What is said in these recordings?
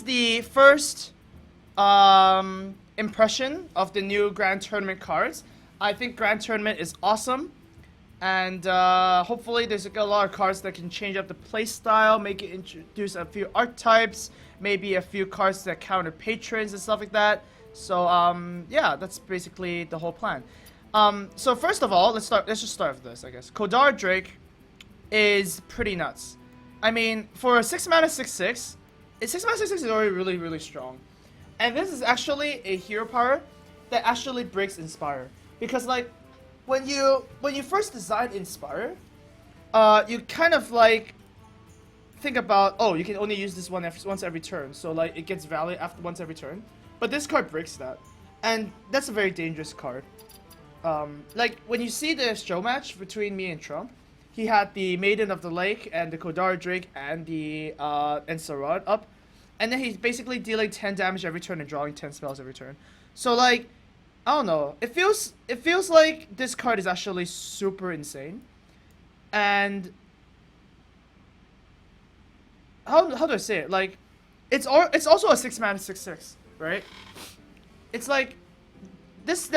the first impression of the new Grand Tournament cards. I think Grand Tournament is awesome. And hopefully there's a lot of cards that can change up the play style, make it introduce a few archetypes, maybe a few cards that counter patrons and stuff like that. So yeah, that's basically the whole plan. So first of all, let's just start with this, I guess. Kodar Drake is pretty nuts. I mean, for a 6 mana 6/6, 6 mana 6/6 is already really strong. And this is actually a hero power that actually breaks Inspire. Because like when you first design Inspire, you kind of like think about, oh, you can only use this one once every turn, so like it gets value after once every turn. But this card breaks that, and that's a very dangerous card. Like when you see the show match between me and Trump, he had the Maiden of the Lake and the Kodar Drake and the Sarad up, and then he's basically dealing 10 damage every turn and drawing 10 spells every turn. So like, I don't know. It feels like this card is actually super insane. And how do I say it? Like, it's also a 6 mana 6/6, right? It's like this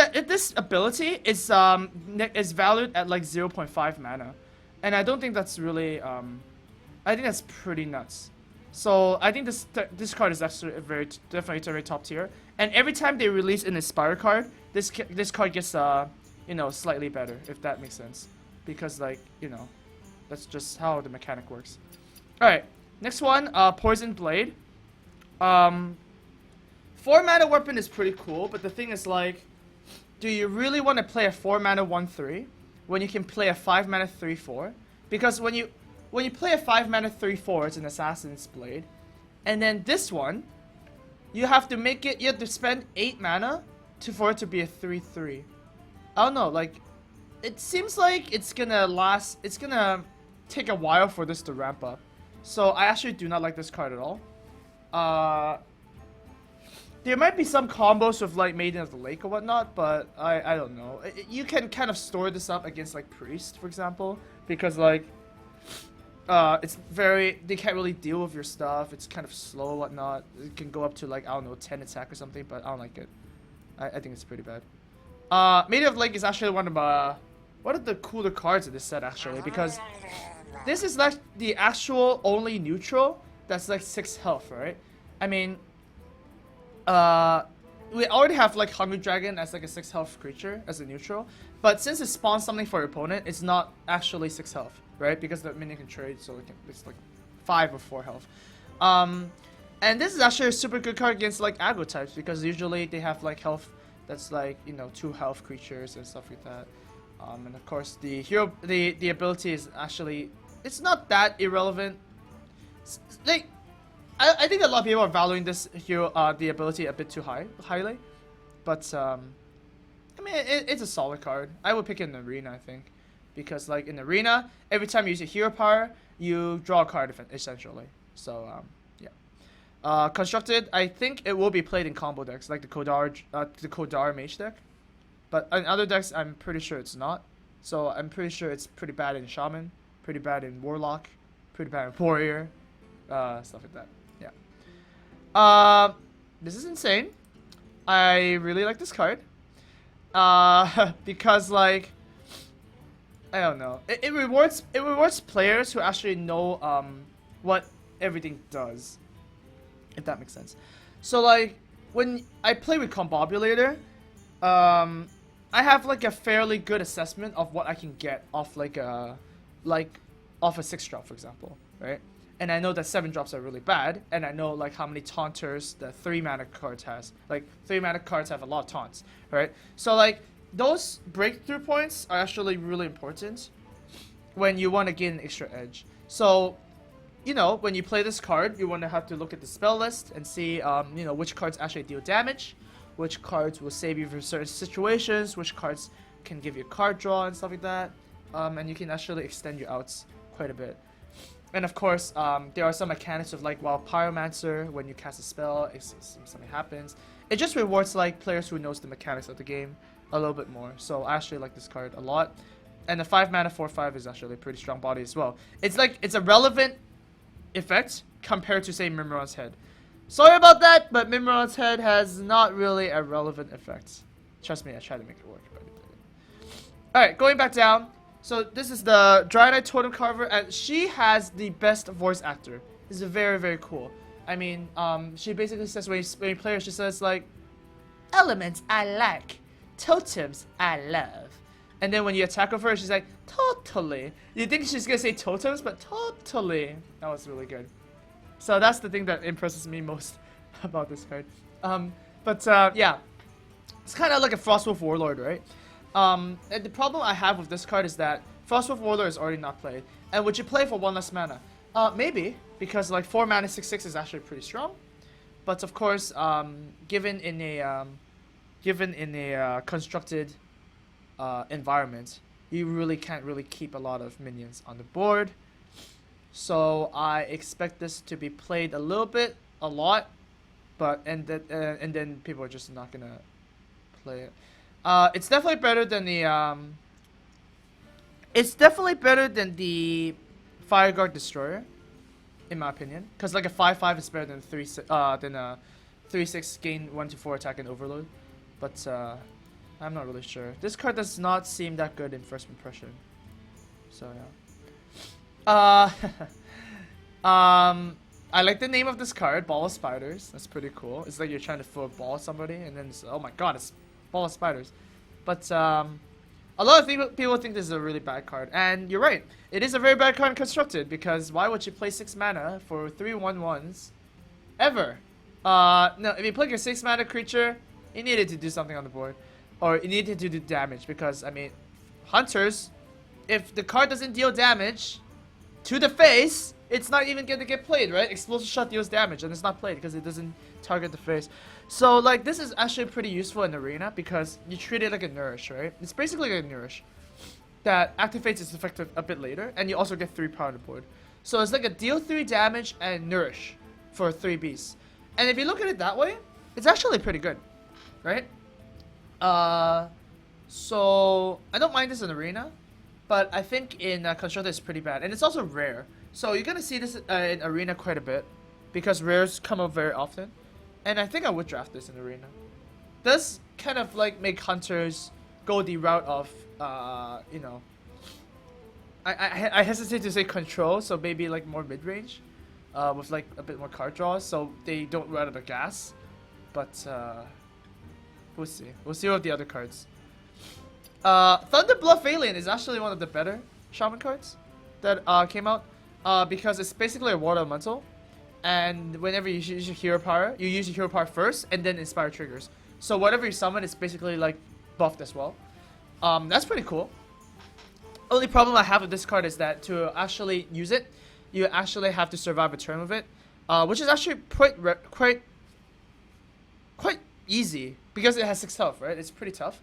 ability is valued at like 0.5 mana, and I don't think that's really I think that's pretty nuts. So I think this card is actually definitely very top tier. And every time they release an Inspire card, this card gets you know, slightly better, if that makes sense, because like, you know, that's just how the mechanic works. All right, next one, Poison Blade. 4 mana weapon is pretty cool, but the thing is like, do you really want to play a 4 mana 1/3 when you can play a 5 mana 3/4? Because when you play a 5 mana 3/4, it's an Assassin's Blade, and then this one, you have to spend 8 mana for it to be a 3/3. I don't know, like, it seems like it's gonna take a while for this to ramp up. So I actually do not like this card at all. There might be some combos with like Maiden of the Lake or whatnot, but I don't know. You can kind of store this up against like Priest, for example, because like they can't really deal with your stuff. It's kind of slow, whatnot. It can go up to like, I don't know, 10 attack or something, but I don't like it. I think it's pretty bad. Maiden of Lake is actually one of the cooler cards in this set, actually, because this is like the actual only neutral that's like 6 health, right? I mean, we already have like Hungry Dragon as like a 6 health creature as a neutral, but since it spawns something for your opponent, it's not actually 6 health, right? Because the minion can trade, so it's like 5 or 4 health. And this is actually a super good card against like aggro types, because usually they have like health that's like, you know, 2 health creatures and stuff like that. And of course the hero, the ability is actually, it's not that irrelevant. Like, I think a lot of people are valuing this hero, the ability a bit too highly, but I mean, it's a solid card. I would pick it in Arena, I think, because like in Arena, every time you use a hero power, you draw a card essentially. So yeah. Constructed, I think it will be played in combo decks like the Kodar Mage deck, but in other decks, I'm pretty sure it's not. So I'm pretty sure it's pretty bad in Shaman, pretty bad in Warlock, pretty bad in Warrior, stuff like that. Yeah. This is insane. I really like this card. Because like, I don't know. It rewards players who actually know what everything does, if that makes sense. So like, when I play with Combobulator, I have like a fairly good assessment of what I can get off like off a 6 drop, for example, right? And I know that 7 drops are really bad, and I know like how many taunters the 3 mana cards has. Like 3 mana cards have a lot of taunts, right? So like those breakthrough points are actually really important when you want to gain an extra edge. So, you know, when you play this card, you want to have to look at the spell list and see, you know, which cards actually deal damage, which cards will save you from certain situations, which cards can give you a card draw and stuff like that. And you can actually extend your outs quite a bit. And of course, there are some mechanics of like, while Pyromancer, when you cast a spell, something happens. It just rewards like players who knows the mechanics of the game a little bit more. So I actually like this card a lot. And the 5 mana 4/5 is actually a pretty strong body as well. It's like, it's a relevant effect compared to say Mimiron's Head. Sorry about that, but Mimron's head has not really a relevant effect. Trust me, I tried to make it work. Alright, going back down. So this is the Dragonite Totem Carver, and she has the best voice actor. This is very, very cool. I mean, she basically says when you play her, she says like, elements I like, totems I love. And then when you attack with her, she's like, totally. You think she's gonna say totems, but totally. That was really good. So that's the thing that impresses me most about this card. Yeah. It's kind of like a Frostwolf Warlord, right? And the problem I have with this card is that Frostwolf Warlord is already not played. And would you play for 1 less mana? Maybe, because like 4 mana 6/6 is actually pretty strong. But of course, given in a constructed environment, you really can't really keep a lot of minions on the board. So I expect this to be played a lot, but and then people are just not gonna play it. It's definitely better than the Fire Guard Destroyer, in my opinion, because like a 5/5 is better than a 3/6 gain 1/4 attack and overload. But I'm not really sure. This card does not seem that good in first impression. So yeah. I like the name of this card, Ball of Spiders. That's pretty cool. It's like you're trying to throw a ball at somebody, and then it's, oh my god, it's Ball of Spiders. But a lot of people think this is a really bad card, and you're right. It is a very bad card constructed, because why would you play 6 mana for 3 1/1s ever? No, if you play your 6 mana creature, you needed to do something on the board, or you needed to do damage, because I mean, hunters, if the card doesn't deal damage to the face, it's not even gonna get played, right? Explosive Shot deals damage, and it's not played because it doesn't target the face. So like, this is actually pretty useful in Arena because you treat it like a Nourish, right? It's basically like a Nourish that activates its effect a bit later, and you also get 3 power on the board. So it's like a deal 3 damage and Nourish for 3 beasts. And if you look at it that way, it's actually pretty good, right? So I don't mind this in Arena, but I think in Constructed it's pretty bad, and it's also rare. So you're gonna see this in Arena quite a bit, because rares come up very often, and I think I would draft this in Arena. This kind of like make hunters go the route of, you know, I hesitate to say control, so maybe like more mid range, with like a bit more card draws, so they don't run out of gas. But we'll see. We'll see with the other cards. Thunderbluff Alien is actually one of the better Shaman cards that came out. Because it's basically a water elemental, and whenever you use your hero power, you use your hero power first, and then inspire triggers. So whatever you summon is basically like buffed as well. That's pretty cool. Only problem I have with this card is that to actually use it, you actually have to survive a turn with it, which is actually quite easy because it has 6 health, right? It's pretty tough.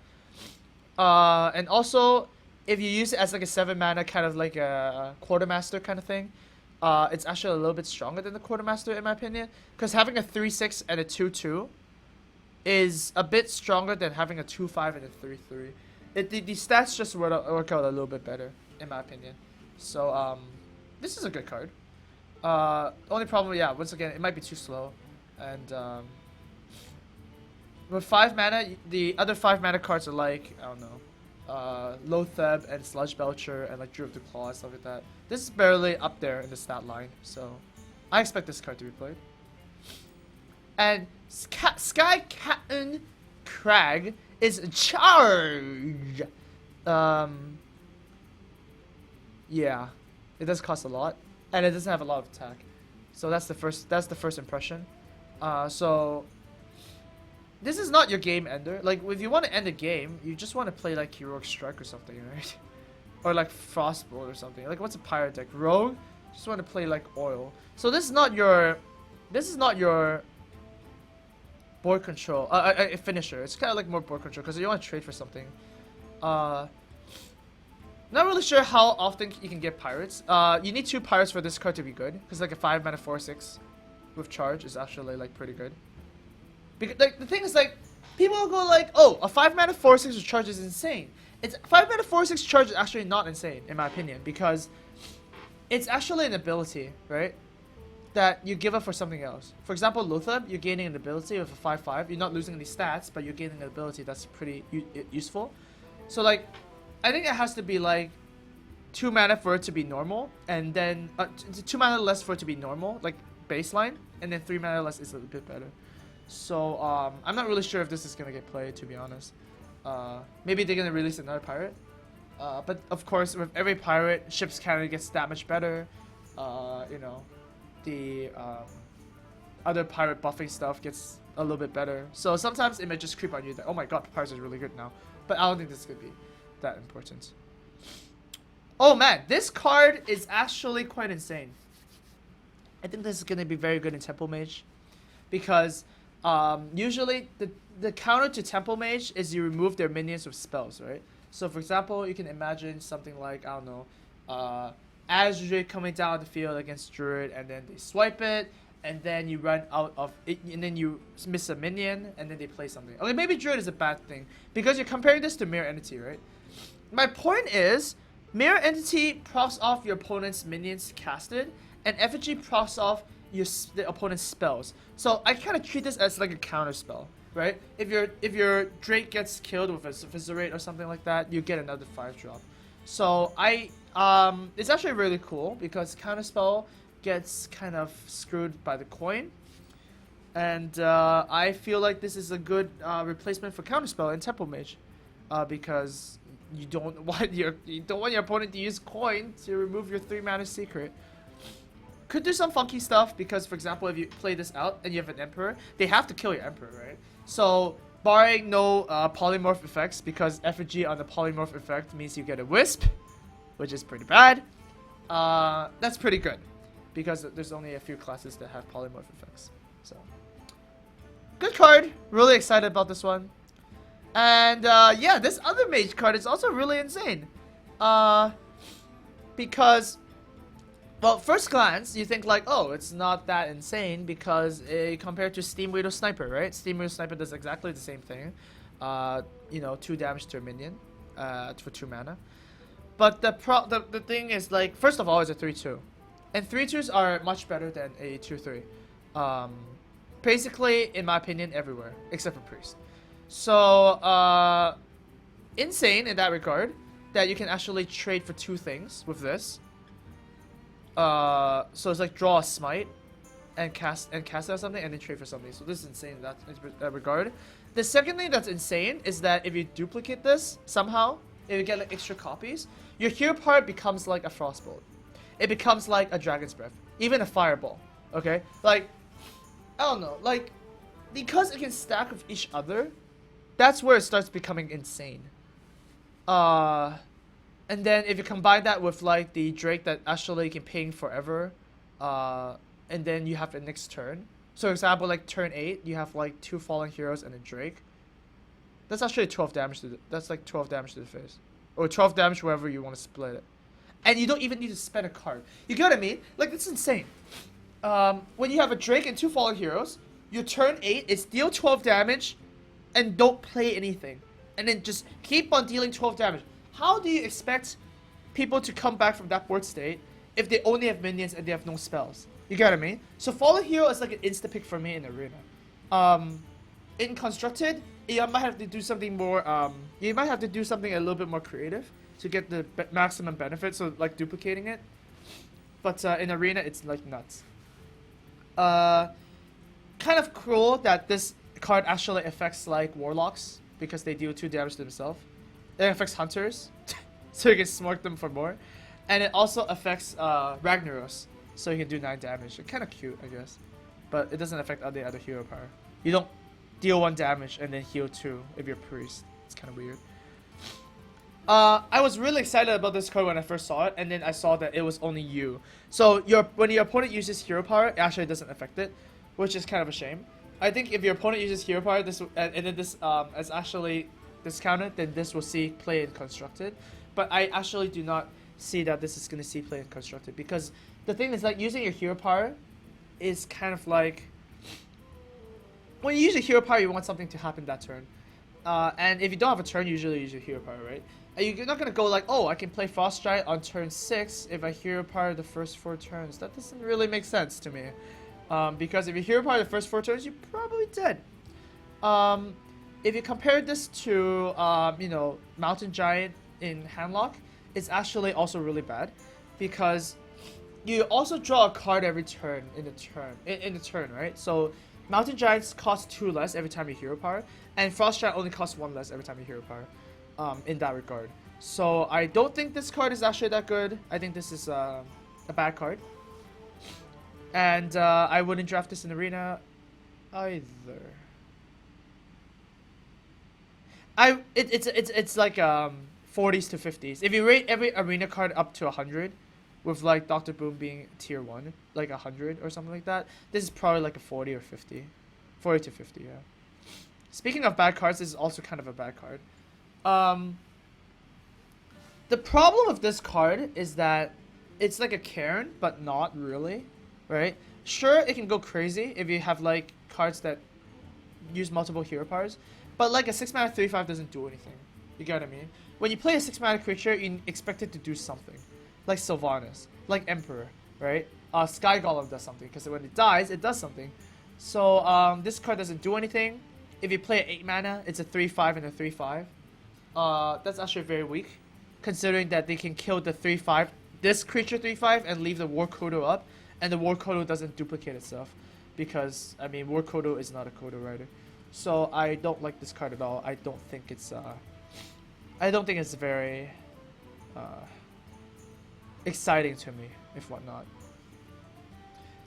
And also, if you use it as like a 7 mana kind of like a Quartermaster kind of thing, it's actually a little bit stronger than the Quartermaster in my opinion. Because having a 3/6 and a 2/2 is a bit stronger than having a 2/5 and a 3/3. The stats just work out a little bit better in my opinion. So this is a good card. Only problem, yeah, once again, it might be too slow. And with 5 mana, the other 5 mana cards are like, I don't know, Lotheb and Sludge Belcher and like Drew of the Claw and stuff like that. This is barely up there in the stat line, so I expect this card to be played. And Sky Captain Crag is charged. Yeah, it does cost a lot, and it doesn't have a lot of attack. So that's the first impression. So this is not your game ender. Like, if you want to end a game, you just want to play like Heroic Strike or something, right? Or like Frostbolt or something. Like, what's a pirate deck? Rogue? Just want to play like Oil. So this is not your board control. A finisher. It's kind of like more board control because you want to trade for something. Not really sure how often you can get pirates. You need 2 pirates for this card to be good, because like a 5 mana 4/6 with charge is actually like pretty good. Because like the thing is, like, people will go like, oh, a 5 mana 4/6 with charge is insane. It's 5 mana 4/6 charge is actually not insane in my opinion, because it's actually an ability, right? that you give up for something else. For example, Lothab, you're gaining an ability with a 5/5. You're not losing any stats, but you're gaining an ability that's pretty useful. So like, I think it has to be like 2 mana for it to be normal, and then 2 mana less for it to be normal, like baseline, and then 3 mana less is a bit better. So I'm not really sure if this is gonna get played, to be honest. Maybe they're gonna release another pirate. But of course, with every pirate, ship's cannon gets that much better. You know, the other pirate buffing stuff gets a little bit better. So sometimes it may just creep on you that, oh my god, the pirates are really good now. But I don't think this could be that important. Oh man, this card is actually quite insane. I think this is going to be very good in Temple Mage. Because usually the counter to Temple Mage is you remove their minions with spells, right? So for example, you can imagine something like, I don't know, Druid coming down the field against Druid, and then they swipe it, and then you run out of it, and then you miss a minion, and then they play something. Okay, maybe Druid is a bad thing, because you're comparing this to Mirror Entity, right? My point is, Mirror Entity procs off your opponent's minions casted, and Effigy procs off the opponent's spells. So I kind of treat this as like a counter spell, right? If your Drake gets killed with a Viscerate or something like that, you get another 5-drop. So it's actually really cool because counter spell gets kind of screwed by the coin, and I feel like this is a good replacement for counter spell in Temple Mage, because you don't want your opponent to use coin to remove your 3 mana secret. Could do some funky stuff because, for example, if you play this out and you have an Emperor, they have to kill your Emperor, right? So, barring no polymorph effects, because effigy on the polymorph effect means you get a Wisp, which is pretty bad. That's pretty good because there's only a few classes that have polymorph effects. So, good card. Really excited about this one. And yeah, this other mage card is also really insane. Because, well, first glance, you think like, oh, it's not that insane because compared to Steam Widow Sniper, right? Steam Widow Sniper does exactly the same thing. You know, 2 damage to a minion for 2 mana. But the thing is, like, first of all, it's a 3/2. And 3/2s are much better than a 2/3. Basically, in my opinion, everywhere, except for Priest. So, insane in that regard, that you can actually trade for 2 things with this. So it's like draw a smite and cast it on something and then trade for something. So this is insane in that regard. The second thing that's insane is that if you duplicate this somehow, if you get like extra copies, your hero part becomes like a frostbolt. It becomes like a dragon's breath, even a fireball. Okay, like I don't know, like because it can stack with each other, that's where it starts becoming insane. And then if you combine that with like the Drake that actually can ping forever, and then you have the next turn. So for example, like turn 8, you have like 2 fallen heroes and a Drake. That's actually 12 damage to that's like 12 damage to the face. Or 12 damage wherever you want to split it. And you don't even need to spend a card. You get what I mean? Like that's insane. When you have a Drake and 2 fallen heroes, your turn 8 is deal 12 damage and don't play anything. And then just keep on dealing 12 damage. How do you expect people to come back from that board state if they only have minions and they have no spells? You get what I mean? So Fallen Hero is like an insta-pick for me in Arena. In Constructed, you might have to do something more, you might have to do something a little bit more creative to get the maximum benefit, so like duplicating it. But in Arena, it's like nuts. Kind of cruel that this card actually affects like Warlocks because they deal 2 damage to themselves. It affects Hunters, so you can smork them for more. And it also affects Ragnaros, so you can do 9 damage. It's kind of cute, I guess. But it doesn't affect the other hero power. You don't deal 1 damage and then heal 2 if you're Priest. It's kind of weird. I was really excited about this card when I first saw it, and then I saw that it was only you. So when your opponent uses hero power, it actually doesn't affect it, which is kind of a shame. I think if your opponent uses hero power, and then this is actually discounted, then this will see play in Constructed. But I actually do not see that this is going to see play in Constructed, because the thing is like using your hero power is kind of like when you use your hero power, you want something to happen that turn. And if you don't have a turn, usually you use your hero power, right? You're not gonna go like, oh, I can play Frost Giant on turn 6 if I hero power the first 4 turns. That doesn't really make sense to me. Because if you hero power the first 4 turns, you're probably dead. If you compare this to, you know, Mountain Giant in Handlock, it's actually also really bad. Because you also draw a card every turn in the turn, right? So Mountain Giants cost 2 less every time you hero power, and Frost Giant only costs 1 less every time you hero power. In that regard. So I don't think this card is actually that good. I think this is a bad card. And I wouldn't draft this in Arena either. It's like 40s to 50s. If you rate every Arena card up to 100, with like Dr. Boom being tier 1, like 100 or something like that, this is probably like a 40 or 50. 40 to 50, yeah. Speaking of bad cards, this is also kind of a bad card. The problem with this card is that it's like a Cairn, but not really, right? Sure, it can go crazy if you have like cards that use multiple hero powers, but like a 6-mana 3/5 doesn't do anything. You get what I mean? When you play a 6-mana creature, you expect it to do something, like Sylvanas, like Emperor, right? Sky Golem does something because when it dies, it does something. So this card doesn't do anything. If you play 8-mana, it's a 3/5 and a 3/5. That's actually very weak, considering that they can kill the 3/5, this creature 3/5, and leave the War Kodo up, and the War Kodo doesn't duplicate itself, because I mean War Kodo is not a Kodo Rider, so I don't like this card at all. I don't think it's very exciting to me, if whatnot.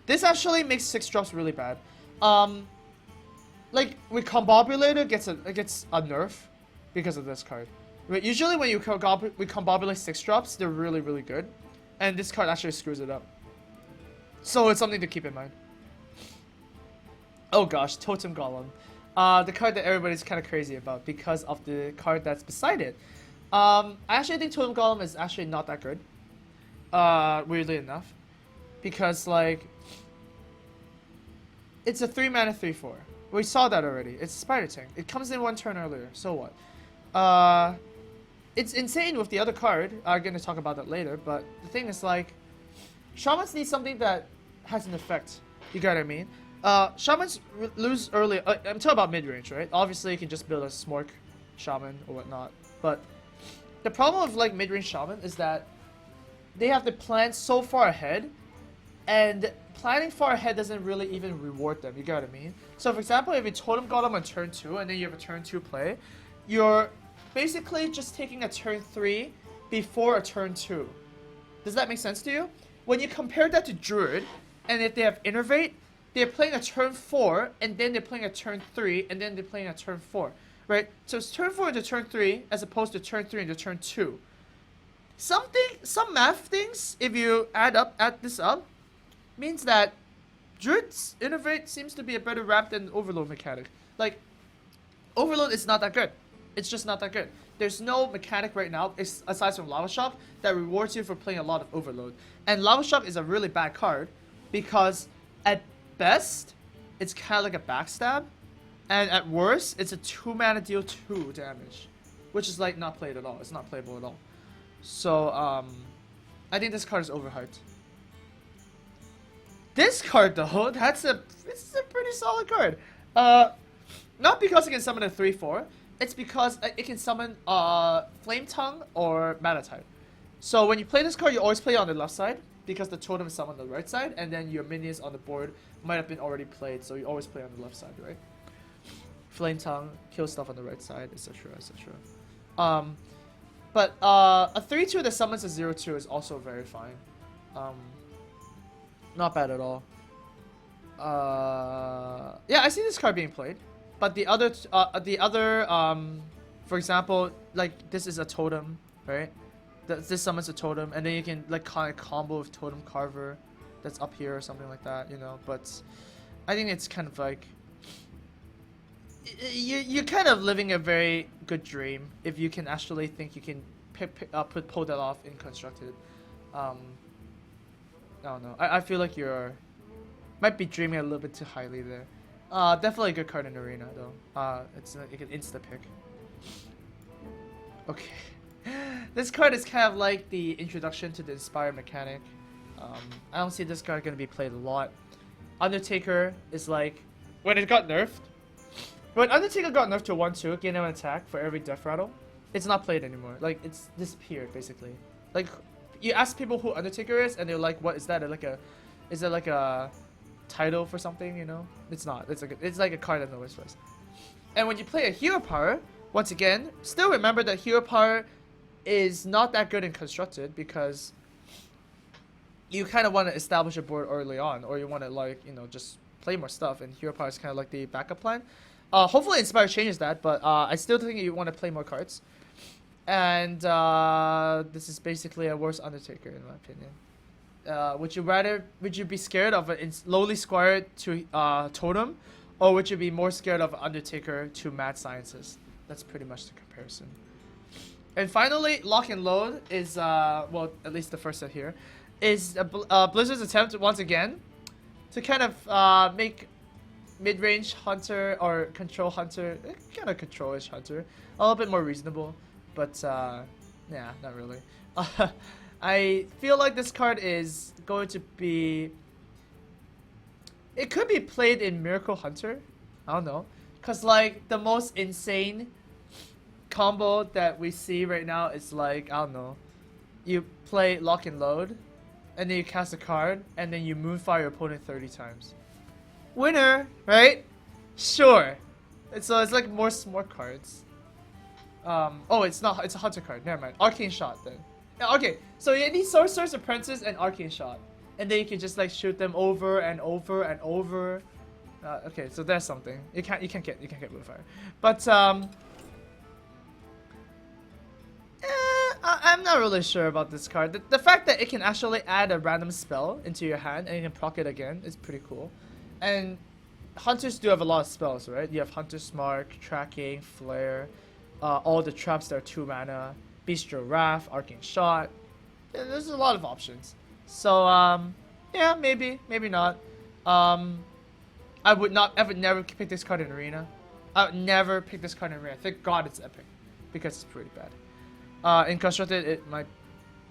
This actually makes 6-drops really bad. Like Recombobulator gets a nerf because of this card. Right, usually when you recombobulate 6-drops, they're really, really good. And this card actually screws it up. So it's something to keep in mind. Oh gosh, Totem Golem. The card that everybody's kind of crazy about because of the card that's beside it. I actually think Totem Golem is actually not that good. Weirdly enough. Because, like, it's a 3-mana 3/4. We saw that already. It's Spider Tank. It comes in 1 turn earlier. So what? It's insane with the other card. I'm going to talk about that later, but the thing is, like, Shamans need something that has an effect. You get what I mean? Shamans lose early. I'm talking about mid-range, right? Obviously, you can just build a Smork Shaman or whatnot, but the problem with, like, mid-range Shaman is that they have to plan so far ahead, and planning far ahead doesn't really even reward them. You get what I mean? So, for example, if you Totem Golem on turn 2, and then you have a turn 2 play, you're basically just taking a turn 3 before a turn 2. Does that make sense to you? When you compare that to Druid, and if they have Innervate, they're playing a turn 4, and then they're playing a turn 3, and then they're playing a turn 4. Right? So it's turn 4 into turn 3, as opposed to turn 3 into turn 2. Some math things, if you add this up, means that Druid's Innervate seems to be a better ramp than Overload mechanic. Like, Overload is not that good. It's just not that good. There's no mechanic right now, aside from Lava Shock, that rewards you for playing a lot of Overload. And Lava Shock is a really bad card, because at best, it's kind of like a backstab, and at worst, it's a 2-mana deal 2 damage, which is like not played at all. It's not playable at all. So, I think this card is overhyped. This card though, this is a pretty solid card. Not because it can summon a 3/4, it's because it can summon Flame Tongue or Malachite. So when you play this card, you always play it on the left side, because the totem is summoned on the right side, and then your minions on the board might have been already played, so you always play on the left side, right? Flame Tongue, kill stuff on the right side, etc, etc. But a 3/2 that summons a 0/2 is also very fine. Not bad at all. Yeah, I see this card being played, but the other, for example, like this is a totem, right? This summons a totem, and then you can like kind of combo with Totem Carver, that's up here or something like that, you know. But I think it's kind of like you're kind of living a very good dream if you can actually think you can pull that off in constructed. I don't know. I feel like you're might be dreaming a little bit too highly there. Definitely a good card in Arena though. It's like an insta pick. Okay. This card is kind of like the introduction to the Inspire mechanic. I don't see this card gonna be played a lot. Undertaker is like when it got nerfed. When Undertaker got nerfed to 1/2, gain an attack for every death rattle, it's not played anymore. Like it's disappeared basically. Like you ask people who Undertaker is, and they're like, "What is that? Is it like a title for something?" You know, it's not. It's like a card that nobody plays. And when you play a hero power, once again, still remember that hero power is not that good in constructed because you kind of want to establish a board early on, or you want to like just play more stuff, and hero power is kind of like the backup plan. Hopefully Inspire changes that, but I still think you want to play more cards. And this is basically a worse Undertaker in my opinion. Would you be scared of a lowly squire to totem, or would you be more scared of Undertaker to mad sciences? That's pretty much the comparison. And finally, Lock and Load is well, at least the first set here is Blizzard's attempt once again to kind of make mid-range hunter or control hunter, kind of control-ish hunter, a little bit more reasonable, but yeah, not really. I feel like this card is going to be, it could be played in Miracle Hunter, I don't know, cause like the most insane combo that we see right now is like, I don't know, you play Lock and Load, and then you cast a card, and then you Moonfire your opponent 30 times. Winner, right? Sure. So it's like more smart cards. Oh, it's not. It's a hunter card. Never mind. Arcane Shot then. Yeah, okay, so you need Sorcerer's Apprentice and Arcane Shot, and then you can just like shoot them over and over and over. Okay, so there's something. You can't get Moonfire, but I'm not really sure about this card. The fact that it can actually add a random spell into your hand and you can proc it again is pretty cool. And hunters do have a lot of spells, right? You have Hunter's Mark, Tracking, Flare, all the traps that are 2 mana, Bestial Wrath, Arcane Shot. Yeah, there's a lot of options. So yeah, maybe not. I would never pick this card in Arena. I would never pick this card in Arena. Thank God it's epic, because it's pretty bad. In constructed, it might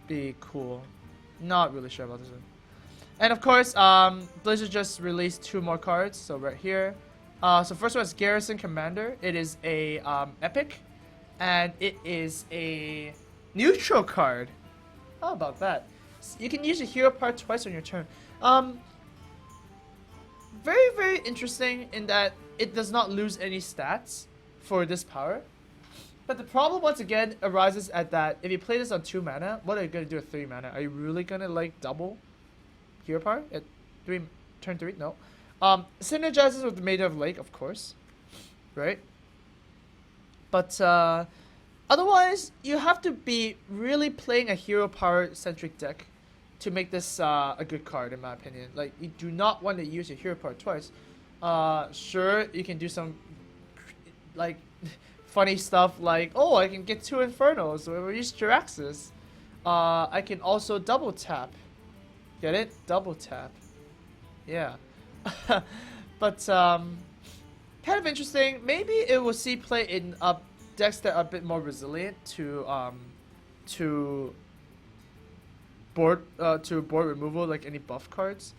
be cool. Not really sure about this one. And of course, Blizzard just released 2 more cards. So right here. So first one is Garrison Commander. It is a epic, and it is a neutral card. How about that? You can use a hero part twice on your turn. Very interesting in that it does not lose any stats for this power. But the problem once again arises at that if you play this on 2 mana, what are you gonna do with 3 mana? Are you really gonna like double hero power at turn 3? No. Synergizes with the Maiden of Lake, of course, right? But otherwise, you have to be really playing a hero power centric deck to make this a good card, in my opinion. Like, you do not want to use your hero power twice. Sure, you can do some like funny stuff like, oh, I can get 2 Infernos or use Jiraxis. I can also double tap. Get it? Double tap. Yeah. But kind of interesting. Maybe it will see play in decks that are a bit more resilient to board removal, like any buff cards.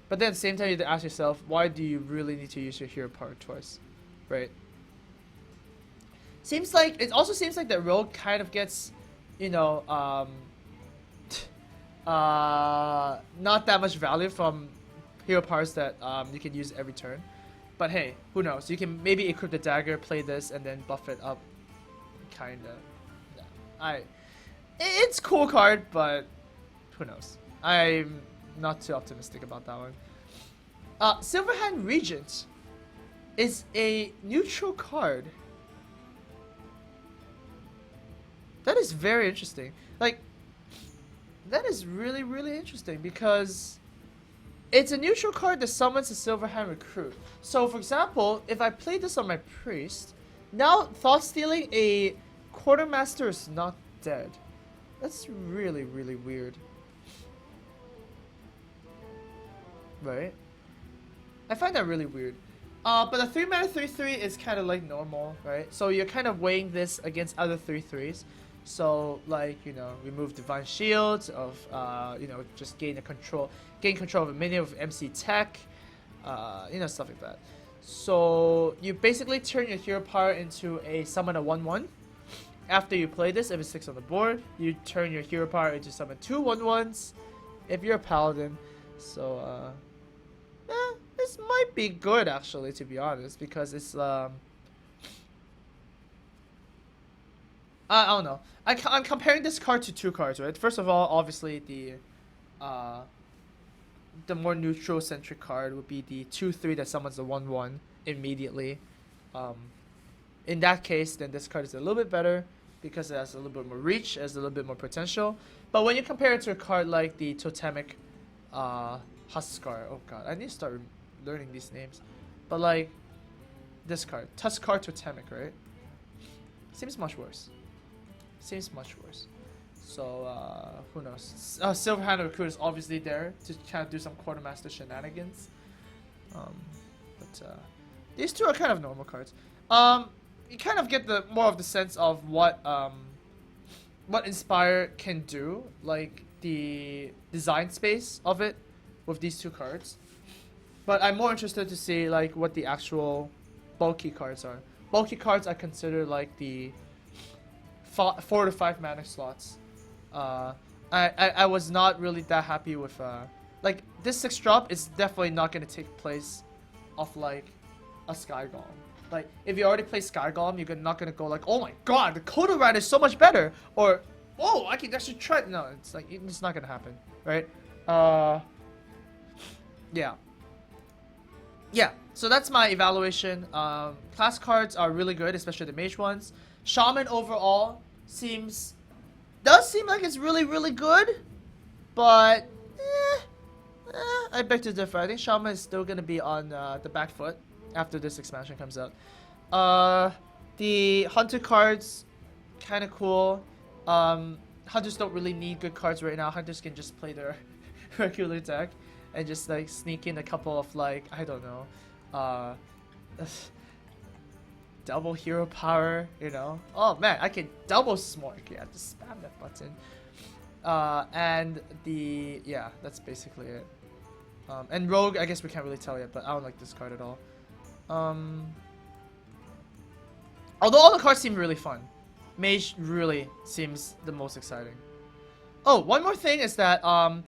But then at the same time, you have to ask yourself, why do you really need to use your hero power twice, right? It also seems like that rogue kind of gets, not that much value from hero powers that you can use every turn. But hey, who knows? You can maybe equip the dagger, play this, and then buff it up. Kinda. It's a cool card, but who knows? I'm not too optimistic about that one. Silverhand Regent is a neutral card. That is very interesting. Like, that is really interesting because it's a neutral card that summons a Silverhand Recruit. So, for example, if I play this on my Priest, now Thought Stealing a Quartermaster is not dead. That's really weird. Right? I find that really weird. But the 3 mana 3/3 is kind of like normal, right? So you're kind of weighing this against other 3/3s. So like remove Divine Shields of just gain control of a minion with MC Tech, stuff like that. So you basically turn your hero power into a summon a 1/1. After you play this, if it's 6 on the board, you turn your hero power into summon 2 1/1s. If you're a paladin, so this might be good actually, to be honest, because it's I don't know. I'm comparing this card to 2 cards, right? First of all, obviously the more neutral centric card would be the 2/3 that summons the 1/1 immediately. Um, in that case, then this card is a little bit better because it has a little bit more reach, it has a little bit more potential. But when you compare it to a card like the Totemic Huskar, oh god, I need to start learning these names. But like this card, Tuskar Totemic, right? Seems much worse. Seems much worse. So who knows? Silverhand Recruit is obviously there to kind of do some quartermaster shenanigans. But these two are kind of normal cards. You kind of get the more of the sense of what Inspire can do, like the design space of it with these 2 cards. But I'm more interested to see like what the actual bulky cards are. Bulky cards I consider like the 4 to 5 mana slots. I was not really that happy with like this 6 drop is definitely not gonna take place of like a Sky Golem. Like if you already play Sky Golem, you're not gonna go like, oh my god, the Coda Rat is so much better, or oh I can actually try. No, it's like it's not gonna happen, right? Yeah. So that's my evaluation. Class cards are really good, especially the mage ones. Shaman overall does seem like it's really good, but I beg to differ. I think Shaman is still gonna be on the back foot after this expansion comes out. The Hunter cards, kind of cool. Hunters don't really need good cards right now. Hunters can just play their regular deck and just like sneak in a couple of like, I don't know, double hero power, Oh man, I can double smork. Yeah, just spam that button. And that's basically it. And Rogue, I guess we can't really tell yet, but I don't like this card at all. Although all the cards seem really fun, Mage really seems the most exciting. Oh, one more thing is that